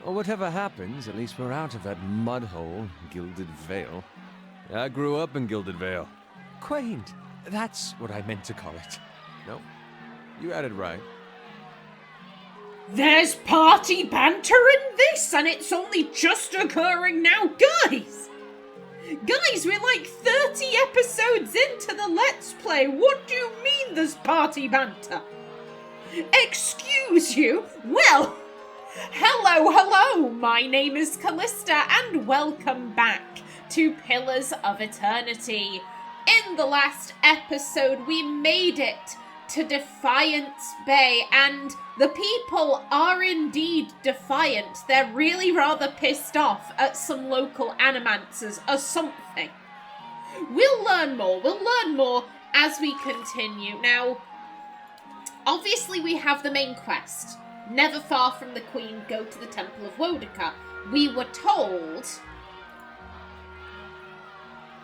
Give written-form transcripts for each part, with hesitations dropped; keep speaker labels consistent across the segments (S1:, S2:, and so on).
S1: Well, whatever happens, at least we're out of that mud hole, Gilded Vale. I grew up in Gilded Vale. Quaint. That's what I meant to call it. No, you had it right.
S2: There's party banter in this, and it's only just occurring now. Guys, we're like 30 episodes into the Let's Play. What do you mean there's party banter? Excuse you? Well, hello, my name is Callista, and welcome back to Pillars of Eternity. In the last episode, we made it to Defiance Bay, and the people are indeed defiant. They're really rather pissed off at some local animancers or something. We'll learn more as we continue. Now, obviously we have the main quest. Never far from the Queen, go to the Temple of Wodaka. We were told...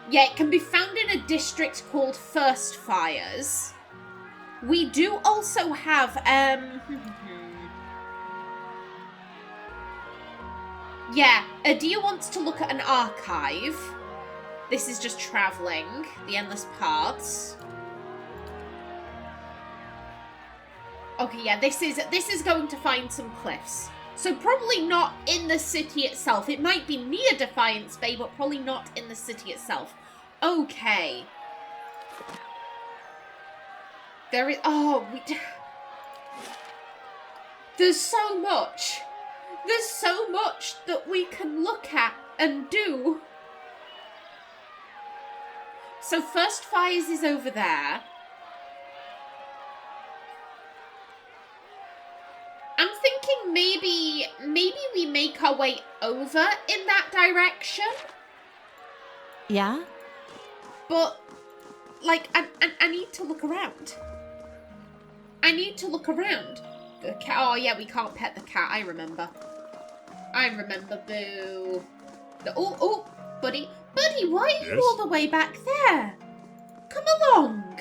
S2: yeah, it can be found in a district called First Fires. We do also have, yeah, Adia wants to look at an archive. This is just travelling, the endless paths. Okay, yeah, this is going to find some cliffs. So probably not in the city itself. It might be near Defiance Bay, but probably not in the city itself. Okay. There is... oh, there's so much. There's so much that we can look at and do. So First Fires is over there. I'm thinking maybe we make our way over in that direction.
S3: Yeah?
S2: But, like, I need to look around. I need to look around. The cat. Oh, yeah, we can't pet the cat. I remember. Boo. Oh, buddy. Buddy, why are you all the way back there? Come along.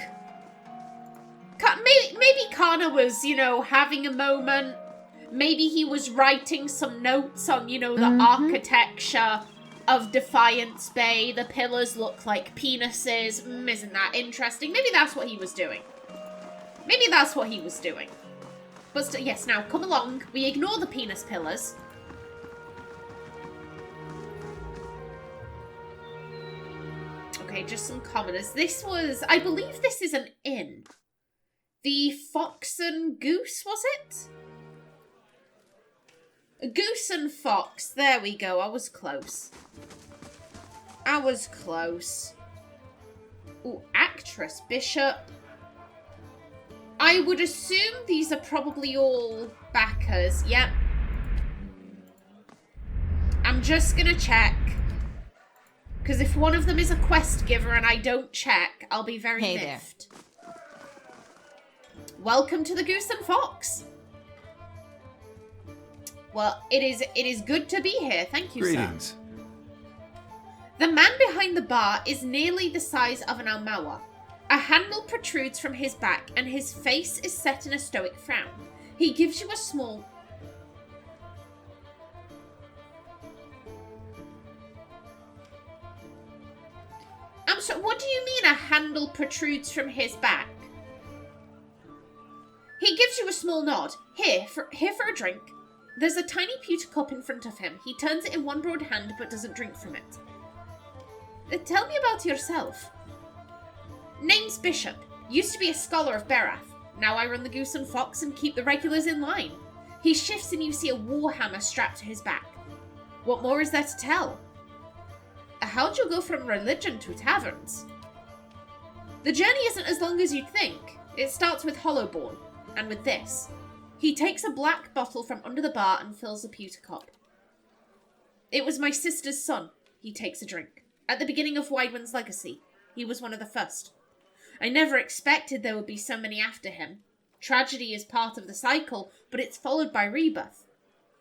S2: Maybe Kana was, having a moment. Maybe he was writing some notes on, the architecture of Defiance Bay. The pillars look like penises. Isn't that interesting? Maybe that's what he was doing. But yes, now, come along. We ignore the penis pillars. Okay, just some commoners. I believe this is an inn. The Fox and Goose, was it? Goose and Fox. There we go. I was close. Ooh, actress, bishop. I would assume these are probably all backers. Yep. I'm just gonna check. Because if one of them is a quest giver and I don't check, I'll be very miffed. Welcome to the Goose and Fox. Well, it is good to be here. Thank you,
S1: Greetings.
S2: Sir. The man behind the bar is nearly the size of an Almawa. A handle protrudes from his back, and his face is set in a stoic frown. He gives you a small... I'm sorry, what do you mean a handle protrudes from his back? He gives you a small nod. Here for a drink. There's a tiny pewter cup in front of him. He turns it in one broad hand, but doesn't drink from it. Tell me about yourself. Name's Bishop. Used to be a scholar of Berath. Now I run the Goose and Fox and keep the regulars in line. He shifts and you see a warhammer strapped to his back. What more is there to tell? How'd you go from religion to taverns? The journey isn't as long as you'd think. It starts with Hollowborn, and with this. He takes a black bottle from under the bar and fills a pewter cup. It was my sister's son. He takes a drink. At the beginning of Widewind's legacy, he was one of the first. I never expected there would be so many after him. Tragedy is part of the cycle, but it's followed by rebirth.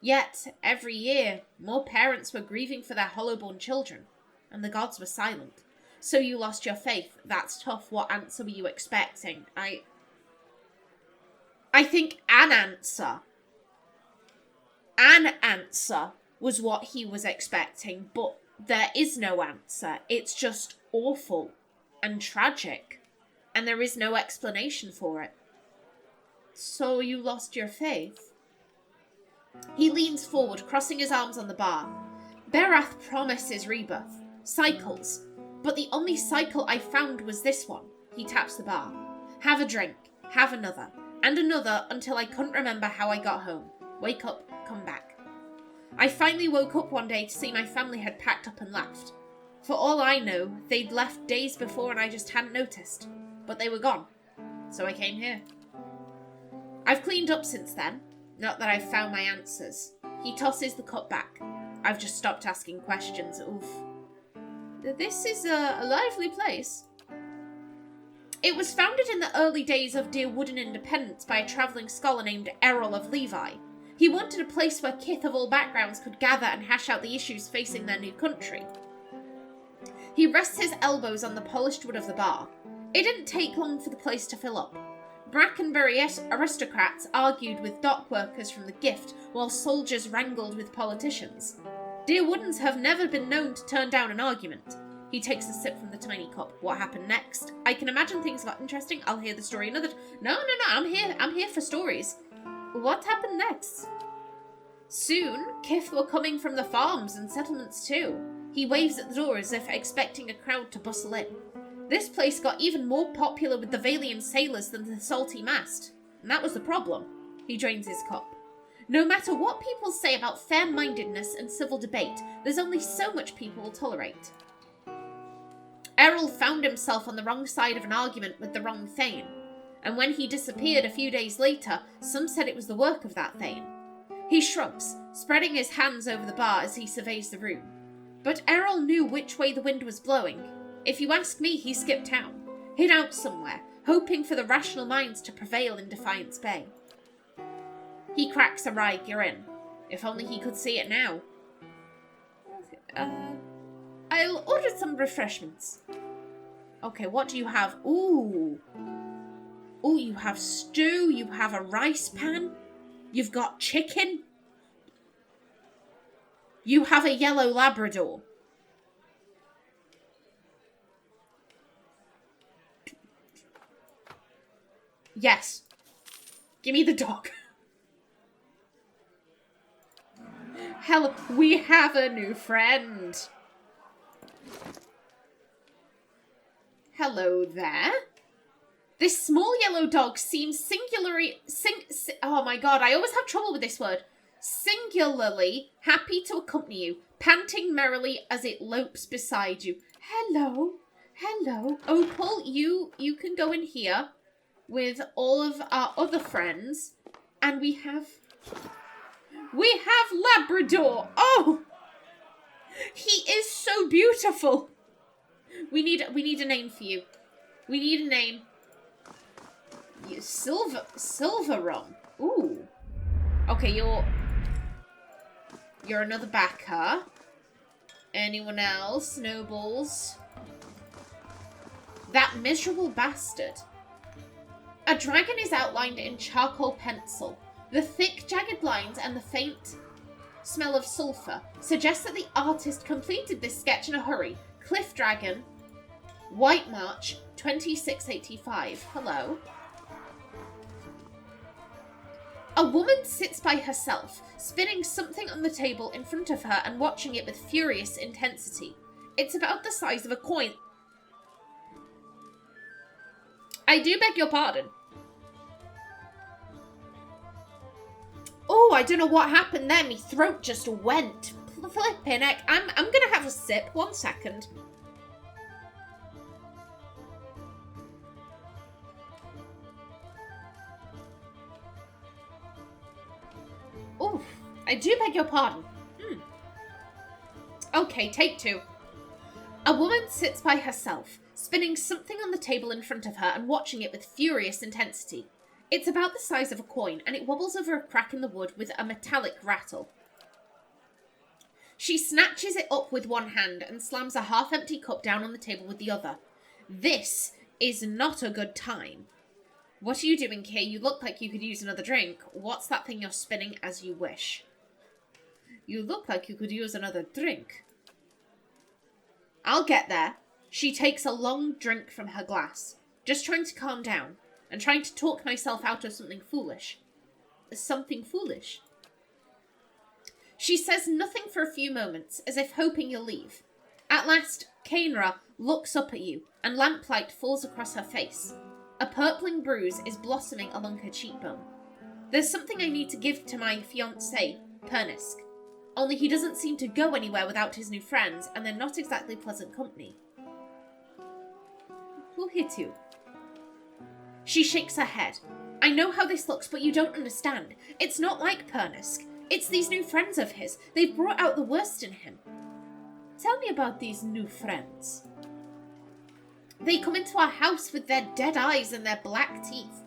S2: Yet, every year, more parents were grieving for their Hollowborn children, and the gods were silent. So you lost your faith. That's tough. What answer were you expecting? I think an answer. An answer was what he was expecting, but there is no answer. It's just awful and tragic, and there is no explanation for it. So you lost your faith? He leans forward, crossing his arms on the bar. Berath promises rebirth, cycles, but the only cycle I found was this one. He taps the bar. Have a drink, have another, and another until I couldn't remember how I got home. Wake up, come back. I finally woke up one day to see my family had packed up and left. For all I know, they'd left days before and I just hadn't noticed. But they were gone. So I came here. I've cleaned up since then. Not that I've found my answers. He tosses the cup back. I've just stopped asking questions. Oof. This is a lively place. It was founded in the early days of Deerwooden independence by a travelling scholar named Errol of Levi. He wanted a place where kith of all backgrounds could gather and hash out the issues facing their new country. He rests his elbows on the polished wood of the bar. It didn't take long for the place to fill up. Brackenbury aristocrats argued with dock workers from the Gift, while soldiers wrangled with politicians. Deerwoodens have never been known to turn down an argument. He takes a sip from the tiny cup. What happened next? I can imagine things got interesting. I'll hear the story another... No, I'm here for stories. What happened next? Soon, kith were coming from the farms and settlements too. He waves at the door as if expecting a crowd to bustle in. This place got even more popular with the Valian sailors than the Salty Mast. And that was the problem. He drains his cup. No matter what people say about fair-mindedness and civil debate, there's only so much people will tolerate. Errol found himself on the wrong side of an argument with the wrong Thane, and when he disappeared a few days later, some said it was the work of that Thane. He shrugs, spreading his hands over the bar as he surveys the room. But Errol knew which way the wind was blowing. If you ask me, he skipped town, hid out somewhere, hoping for the rational minds to prevail in Defiance Bay. He cracks a wry grin. If only he could see it now. I'll order some refreshments. Okay, what do you have? Ooh, you have stew, you have a rice pan, you've got chicken, you have a yellow Labrador. Yes. Give me the dog. Hello, we have a new friend. Hello there. This small yellow dog seems oh my god, I always have trouble with this word. Singularly happy to accompany you, panting merrily as it lopes beside you. Hello. Opal, you can go in here with all of our other friends, and we have Labrador. Oh, he is so beautiful. We need a name for you. We need a name. You Silver Rum. Ooh. Okay, you're another backer. Anyone else? Snowballs. That miserable bastard. A dragon is outlined in charcoal pencil. The thick, jagged lines and the faint smell of sulphur suggest that the artist completed this sketch in a hurry. Cliff Dragon, White March, 2685. Hello. A woman sits by herself, spinning something on the table in front of her and watching it with furious intensity. It's about the size of a coin. I do beg your pardon. Oh, I don't know what happened there. My throat just went. Flipping heck. I'm gonna have a sip. 1 second. Oh, I do beg your pardon. Okay, take 2. A woman sits by herself, spinning something on the table in front of her and watching it with furious intensity. It's about the size of a coin, and it wobbles over a crack in the wood with a metallic rattle. She snatches it up with one hand and slams a half-empty cup down on the table with the other. This is not a good time. What are you doing here? You look like you could use another drink. What's that thing you're spinning? As you wish. You look like you could use another drink. I'll get there. She takes a long drink from her glass, just trying to calm down, and trying to talk myself out of something foolish. Something foolish? She says nothing for a few moments, as if hoping you'll leave. At last, Kainra looks up at you, and lamplight falls across her face. A purpling bruise is blossoming along her cheekbone. There's something I need to give to my fiancé, Pernisk. Only he doesn't seem to go anywhere without his new friends, and they're not exactly pleasant company. Who hit you? She shakes her head. I know how this looks, but you don't understand. It's not like Pernisk. It's these new friends of his. They've brought out the worst in him. Tell me about these new friends. They come into our house with their dead eyes and their black teeth.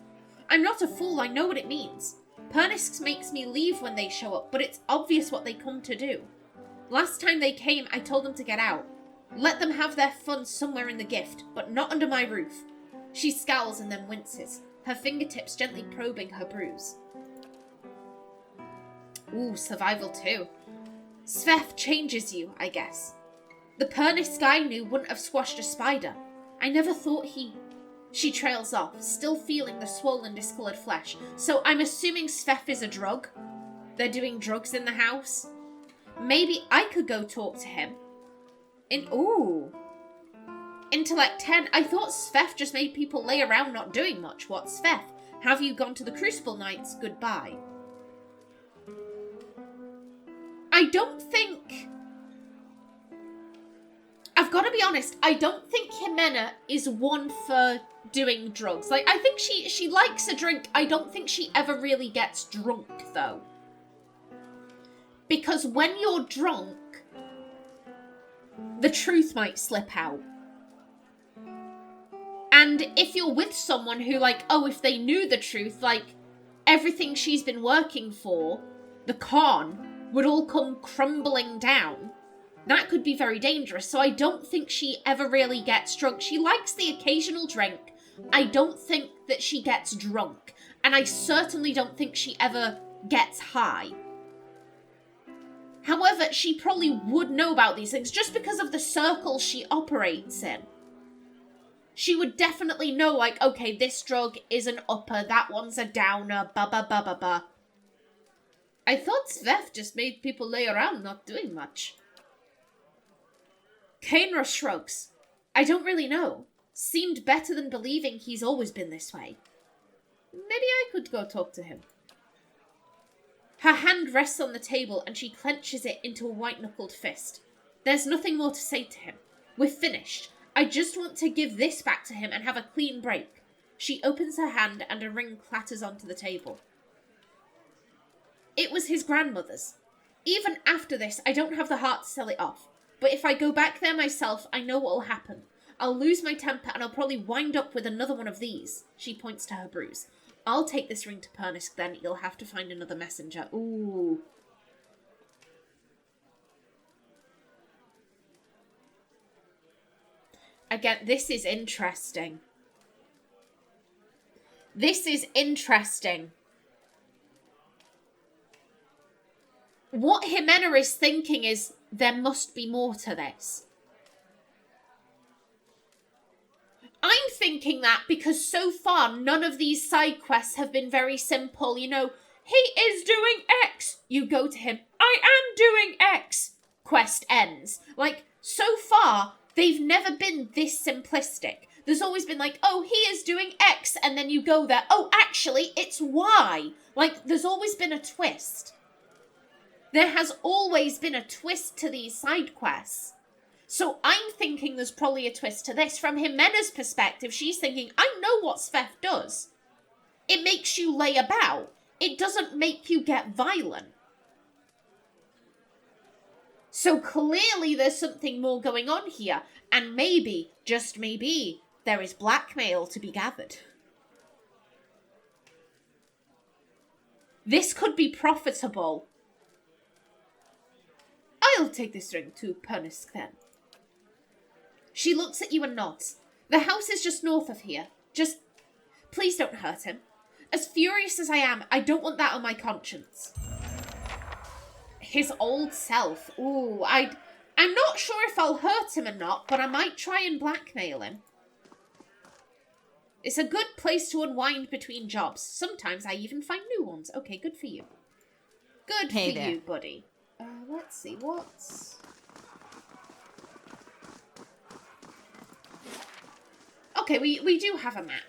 S2: I'm not a fool, I know what it means. Pernisk makes me leave when they show up, but it's obvious what they come to do. Last time they came, I told them to get out. Let them have their fun somewhere in the gift, but not under my roof. She scowls and then winces, her fingertips gently probing her bruise. Ooh, survival too. Svef changes you, I guess. The Pernisk I knew wouldn't have squashed a spider. I never thought he... She trails off, still feeling the swollen, discoloured flesh. So I'm assuming Svef is a drug? They're doing drugs in the house? Maybe I could go talk to him. Ooh. Intellect 10. I thought Svef just made people lay around not doing much. What's Svef? Have you gone to the Crucible Nights? Goodbye. I don't think... I've got to be honest, I don't think Ximena is one for doing drugs. Like, I think she likes a drink. I don't think she ever really gets drunk, though. Because when you're drunk, the truth might slip out. And if you're with someone who, like, oh, if they knew the truth, like, everything she's been working for, the con, would all come crumbling down. That could be very dangerous, so I don't think she ever really gets drunk. She likes the occasional drink. I don't think that she gets drunk. And I certainly don't think she ever gets high. However, she probably would know about these things just because of the circle she operates in. She would definitely know, like, okay, this drug is an upper, that one's a downer, ba-ba-ba-ba-ba. I thought Svef just made people lay around not doing much. Kainra shrugs. I don't really know. Seemed better than believing he's always been this way. Maybe I could go talk to him. Her hand rests on the table and she clenches it into a white-knuckled fist. There's nothing more to say to him. We're finished. I just want to give this back to him and have a clean break. She opens her hand and a ring clatters onto the table. It was his grandmother's. Even after this, I don't have the heart to sell it off. But if I go back there myself, I know what will happen. I'll lose my temper and I'll probably wind up with another one of these. She points to her bruise. I'll take this ring to Pernisk then. You'll have to find another messenger. Ooh. Again, this is interesting. This is interesting. What Ximena is thinking is there must be more to this. I'm thinking that because so far none of these side quests have been very simple. You know, he is doing X. You go to him. I am doing X. Quest ends. Like, so far, they've never been this simplistic. There's always been like, oh, he is doing X, and then you go there. Oh, actually, it's Y. Like, there's always been a twist. There has always been a twist to these side quests. So I'm thinking there's probably a twist to this. From Ximena's perspective, she's thinking, I know what Svef does. It makes you lay about. It doesn't make you get violent. So clearly there's something more going on here. And maybe, just maybe, there is blackmail to be gathered. This could be profitable. I'll take this ring to Pernisk then. She looks at you and nods. The house is just north of here. Just, please don't hurt him. As furious as I am, I don't want that on my conscience. His old self. Ooh, I'm not sure if I'll hurt him or not, but I might try and blackmail him. It's a good place to unwind between jobs. Sometimes I even find new ones. Okay, good for you. Good
S3: Hey
S2: for
S3: there.
S2: you, buddy. Let's see, what's... Okay, we do have a map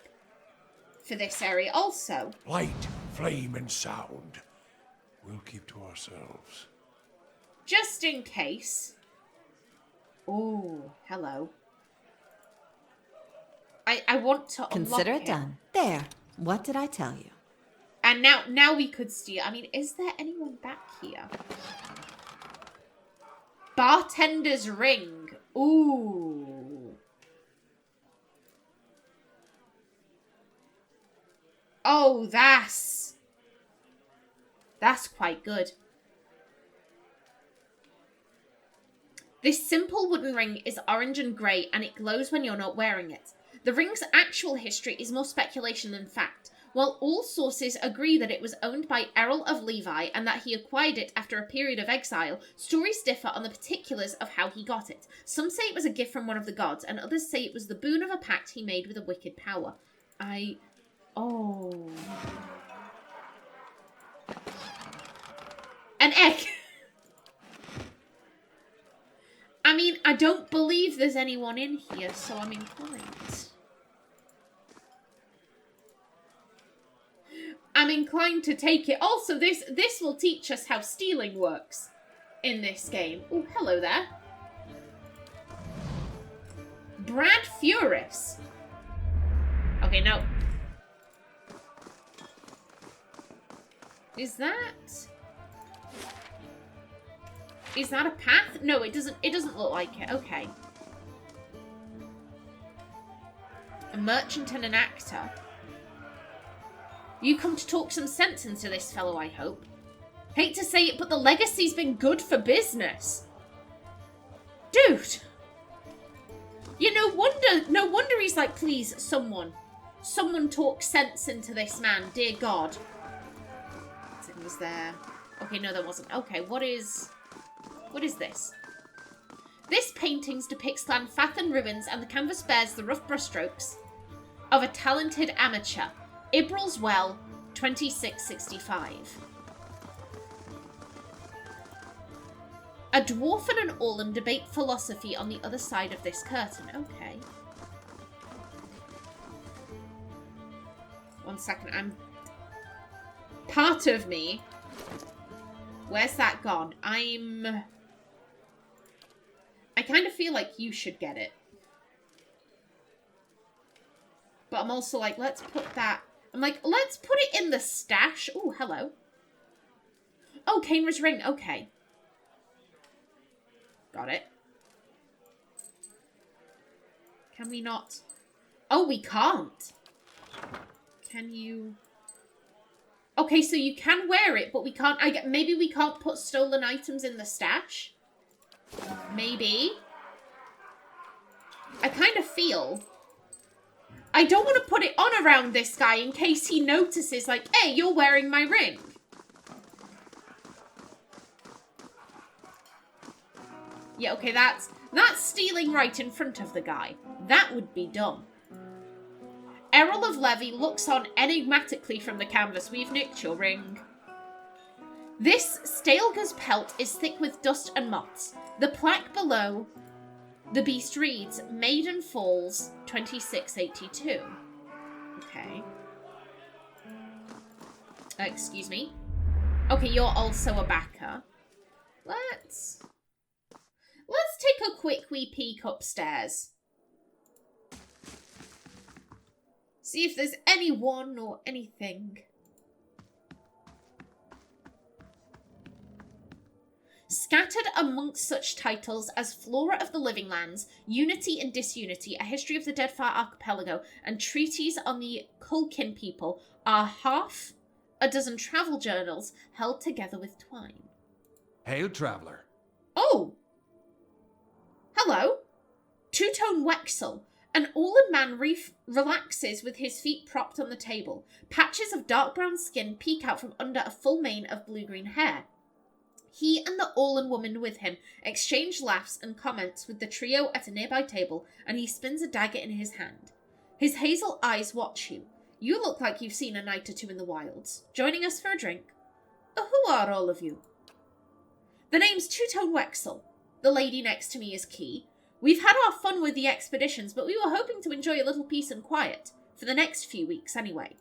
S2: for this area also.
S4: Light, flame, and sound. We'll keep to ourselves.
S2: Just in case. Oh, hello. I want to
S3: Consider
S2: unlock
S3: it done. There. What did I tell you?
S2: And now we could steal. I mean, is there anyone back here? Bartender's ring. Ooh. Oh, that's quite good. This simple wooden ring is orange and grey, and it glows when you're not wearing it. The ring's actual history is more speculation than fact. While all sources agree that it was owned by Errol of Levi and that he acquired it after a period of exile, stories differ on the particulars of how he got it. Some say it was a gift from one of the gods, and others say it was the boon of a pact he made with a wicked power. Oh. An egg! I mean, I don't believe there's anyone in here, so I'm inclined. I'm inclined to take it. Also, this will teach us how stealing works in this game. Oh, hello there. Brad Furis. Okay, no. Is that a path? No, it doesn't look like it. Okay. A merchant and an actor. You come to talk some sense into this fellow, I hope. Hate to say it, but the legacy's been good for business. Dude! You no wonder he's like, please, someone talk sense into this man, dear God. Was there? Okay, no, there wasn't. Okay, what is this? This painting depicts Llanfathan ruins, and the canvas bears the rough brushstrokes of a talented amateur. Ibral's Well, 2665. A dwarf and an Orlan debate philosophy on the other side of this curtain. Okay. One second, part of me... Where's that gone? I kind of feel like you should get it. But I'm also like, let's put it in the stash. Oh, hello. Oh, Kainra's ring. Okay. Got it. Can we not? Oh, we can't. Can you... Okay, so you can wear it, but we can't... maybe we can't put stolen items in the stash? Maybe. I kind of feel... I don't want to put it on around this guy in case he notices, like, hey, you're wearing my ring. Yeah, okay, that's stealing right in front of the guy. That would be dumb. Errol of Levy looks on enigmatically from the canvas. We've nicked your ring. This Stalger's pelt is thick with dust and moths. The plaque below the beast reads, Maiden Falls, 2682. Okay. Excuse me. Okay, you're also a backer. Let's take a quick wee peek upstairs. See if there's anyone or anything. Scattered amongst such titles as Flora of the Living Lands, Unity and Disunity, A History of the Deadfire Archipelago, and Treaties on the Culkin People are half a dozen travel journals held together with twine.
S1: Hail, traveller.
S2: Oh! Hello. Two-tone Wexel. An Orlan man relaxes with his feet propped on the table. Patches of dark brown skin peek out from under a full mane of blue-green hair. He and the Orlan woman with him exchange laughs and comments with the trio at a nearby table, and he spins a dagger in his hand. His hazel eyes watch you. You look like you've seen a night or two in the wilds. Joining us for a drink? Who are all of you? The name's Two-Tone Wexel. The lady next to me is Key. We've had our fun with the expeditions, but we were hoping to enjoy a little peace and quiet. For the next few weeks, anyway.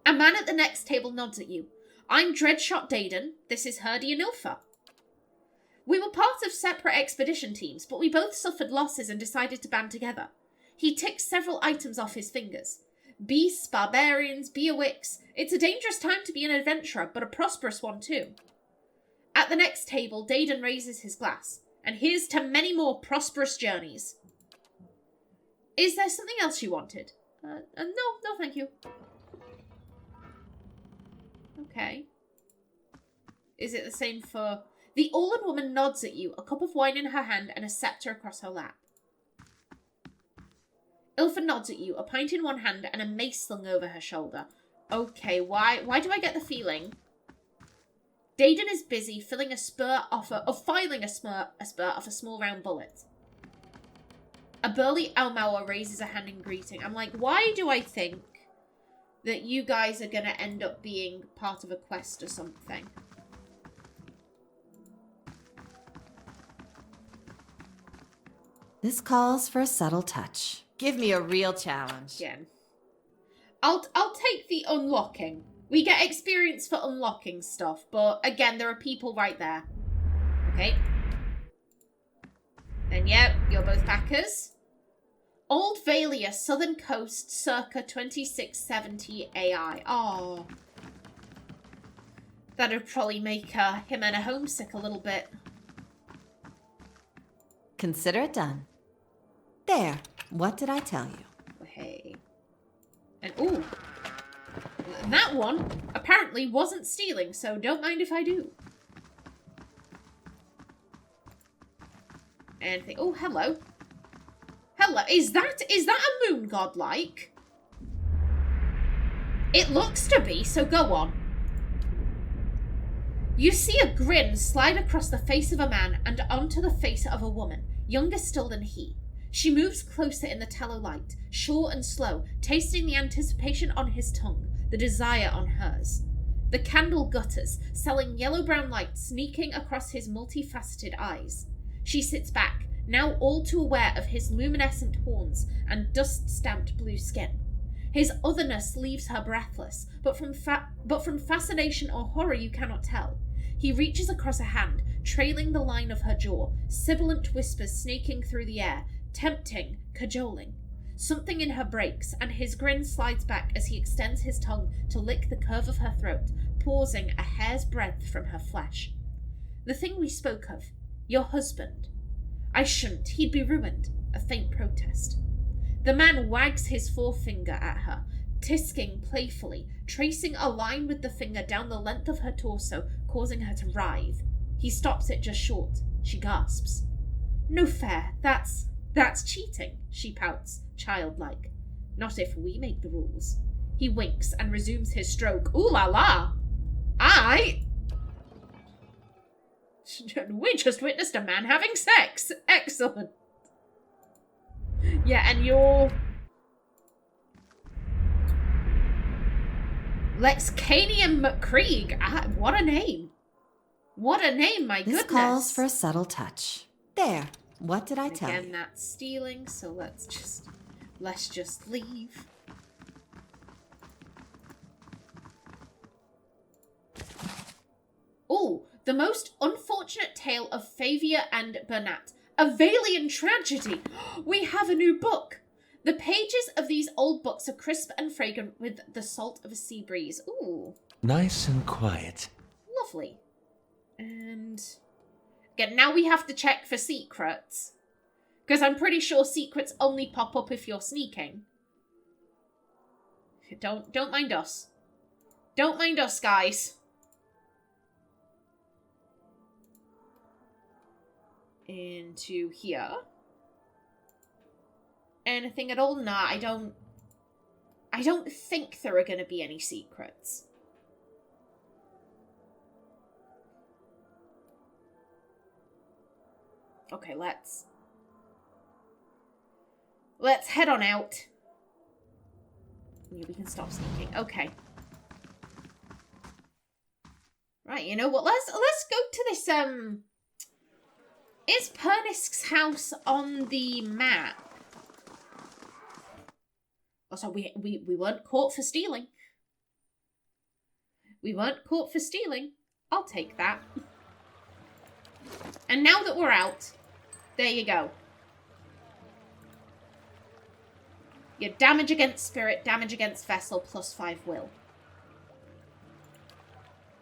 S2: A man at the next table nods at you. I'm Dreadshot Daden. This is Herdy and Ilfa. We were part of separate expedition teams, but we both suffered losses and decided to band together. He ticks several items off his fingers. Beasts, barbarians, beerwicks. It's a dangerous time to be an adventurer, but a prosperous one too. At the next table, Daden raises his glass. And here's to many more prosperous journeys. Is there something else you wanted? No, thank you. Okay. Is it the same for... The Orlan woman nods at you, a cup of wine in her hand and a scepter across her lap. Ilfa nods at you, a pint in one hand and a mace slung over her shoulder. Okay, why do I get the feeling? Daden is busy filing a spur off a small round bullet. A burly Almauer raises a hand in greeting. I'm like, why do I think that you guys are going to end up being part of a quest or something?
S3: This calls for a subtle touch. Give me a real challenge.
S2: Again. I'll take the unlocking. We get experience for unlocking stuff, but again, there are people right there. Okay. Then yeah, you're both backers. Old Valia, Southern Coast, circa 2670 AI. Oh. That'd probably make Ximena homesick a little bit.
S3: Consider it done. There. What did I tell you?
S2: Hey. And ooh. That one apparently wasn't stealing, so don't mind if I do. And oh, hello. Hello. Is that a moon god like? It looks to be, so go on. You see a grin slide across the face of a man and onto the face of a woman, younger still than he. She moves closer in the tallow light, sure and slow, tasting the anticipation on his tongue, the desire on hers. The candle gutters, selling yellow-brown light sneaking across his multifaceted eyes. She sits back, now all too aware of his luminescent horns and dust-stamped blue skin. His otherness leaves her breathless, but from fascination or horror you cannot tell. He reaches across a hand, trailing the line of her jaw, sibilant whispers snaking through the air, tempting, cajoling. Something in her breaks, and his grin slides back as he extends his tongue to lick the curve of her throat, pausing a hair's breadth from her flesh. The thing we spoke of, your husband. I shouldn't, he'd be ruined. A faint protest. The man wags his forefinger at her, tisking playfully, tracing a line with the finger down the length of her torso, causing her to writhe. He stops it just short. She gasps. No fair, that's cheating, she pouts, childlike. Not if we make the rules. He winks and resumes his stroke. Ooh la la! We just witnessed a man having sex. Excellent. Yeah, and you're... Lexcanium McCreeg. What a name. What a name, my goodness.
S3: This calls for a subtle touch. There. What did I tell you?
S2: Again, that's stealing, so let's just leave. Oh, the most unfortunate tale of Favia and Bernat. A Valian tragedy. We have a new book. The pages of these old books are crisp and fragrant with the salt of a sea breeze. Ooh.
S1: Nice and quiet.
S2: Lovely. And again, now we have to check for secrets. Because I'm pretty sure secrets only pop up if you're sneaking. Don't mind us. Don't mind us, guys. Into here. Anything at all? Nah, I don't think there are going to be any secrets. Okay, let's head on out. Yeah, we can stop sneaking. Okay. Right, you know what? Let's go to this, Is Pernisk's house on the map? Oh, so we weren't caught for stealing. We weren't caught for stealing. I'll take that. And now that we're out, there you go. Your damage against spirit, damage against vessel, +5 will.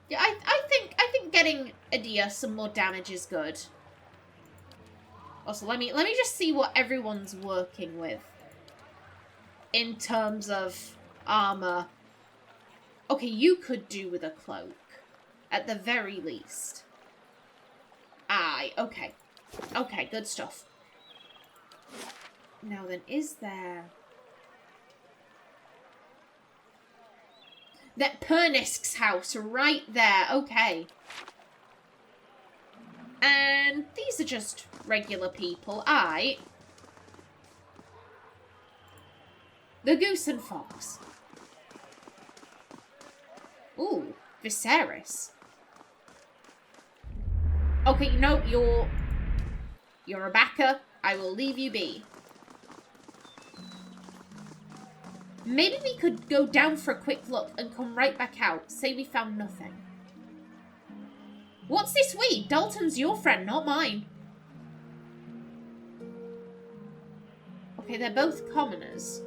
S2: Yeah, I think getting Adia some more damage is good. Also, let me just see what everyone's working with in terms of armor. Okay, you could do with a cloak at the very least. Aye, okay. Okay, good stuff. Now then, is there... That Pernisk's house, right there. Okay. And these are just regular people. Aye. The Goose and Fox. Ooh, Viserys. Okay, no, you're a backer. I will leave you be. Maybe we could go down for a quick look and come right back out. Say we found nothing. What's this we? Dalton's your friend, not mine. Okay, they're both commoners.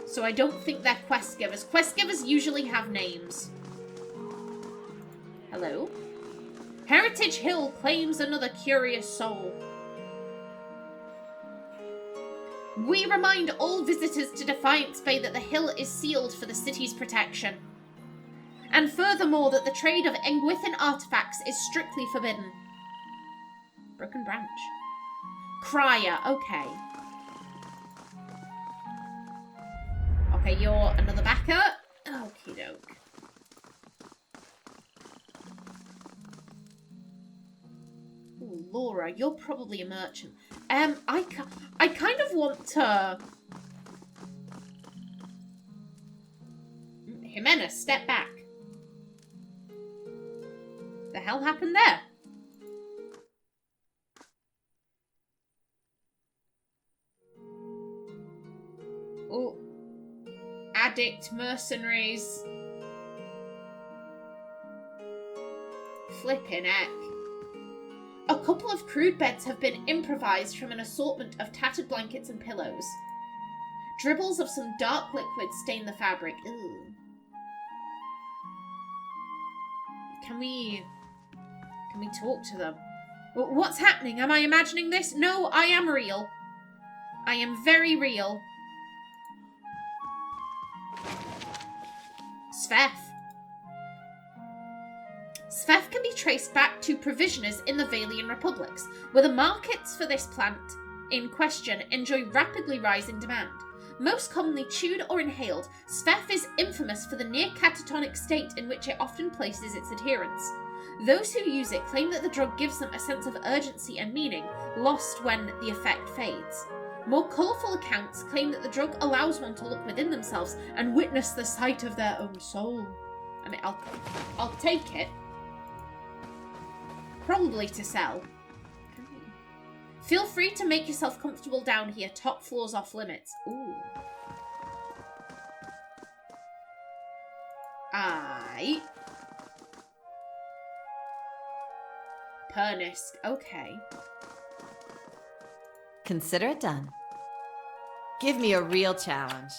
S2: So I don't think they're quest givers. Quest givers usually have names. Hello? Heritage Hill claims another curious soul. We remind all visitors to Defiance Bay that the hill is sealed for the city's protection. And furthermore, that the trade of Engwithan artifacts is strictly forbidden. Broken branch. Crier, okay. Okay, you're another backer. Okie doke. Ooh, Laura, you're probably a merchant. I kind of want to... Ximena, step back. The hell happened there? Oh. Addict, mercenaries. Flippin' heck. A couple of crude beds have been improvised from an assortment of tattered blankets and pillows. Dribbles of some dark liquid stain the fabric. Ew. Can we talk to them? What's happening? Am I imagining this? No, I am real. I am very real. Sveth. Sveth can be traced back to provisioners in the Valian republics, where the markets for this plant in question enjoy rapidly rising demand. Most commonly chewed or inhaled, Sveth is infamous for the near catatonic state in which it often places its adherents. Those who use it claim that the drug gives them a sense of urgency and meaning, lost when the effect fades. More colourful accounts claim that the drug allows one to look within themselves and witness the sight of their own soul. I mean, I'll take it. Probably to sell. Feel free to make yourself comfortable down here. Top floor's off limits. Ooh. Aye. Pernisk. Okay.
S3: Consider it done. Give me a real challenge.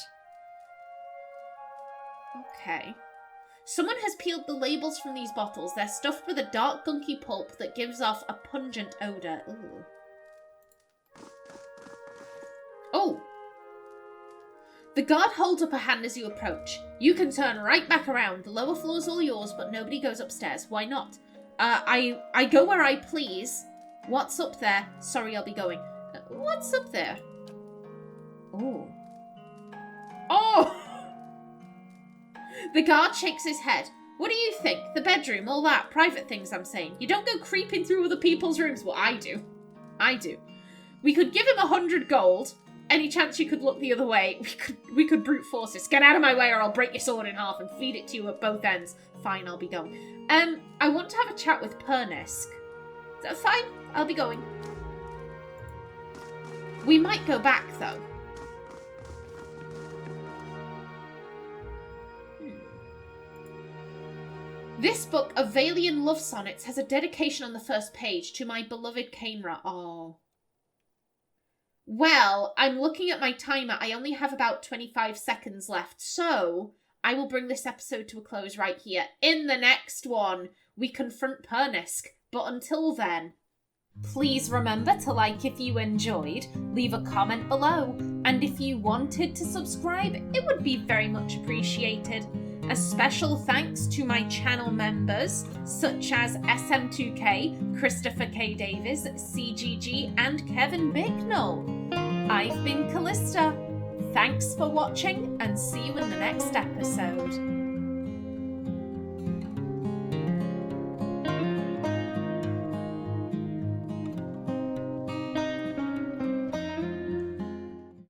S2: Okay. Someone has peeled the labels from these bottles. They're stuffed with a dark, gunky pulp that gives off a pungent odour. Ooh. Oh! The guard holds up a hand as you approach. You can turn right back around. The lower floor's all yours, but nobody goes upstairs. Why not? I go where I please. What's up there? Sorry, I'll be going. What's up there? Oh. Oh! The guard shakes his head. What do you think? The bedroom, all that, private things I'm saying. You don't go creeping through other people's rooms. Well, I do. I do. We could give him 100 gold. Any chance you could look the other way? We could brute force this. Get out of my way or I'll break your sword in half and feed it to you at both ends. Fine, I'll be going. I want to have a chat with Pernisk. Is that fine? I'll be going. We might go back, though. This book of Valian love sonnets has a dedication on the first page to my beloved Kainra. Oh. Well, I'm looking at my timer. I only have about 25 seconds left, so I will bring this episode to a close right here. In the next one, we confront Pernisk. But until then, please remember to like if you enjoyed, leave a comment below, and if you wanted to subscribe, it would be very much appreciated. A special thanks to my channel members, such as SM2K, Christopher K. Davis, CGG, and Kevin Bicknell. I've been Callista. Thanks for watching, and see you in the next episode.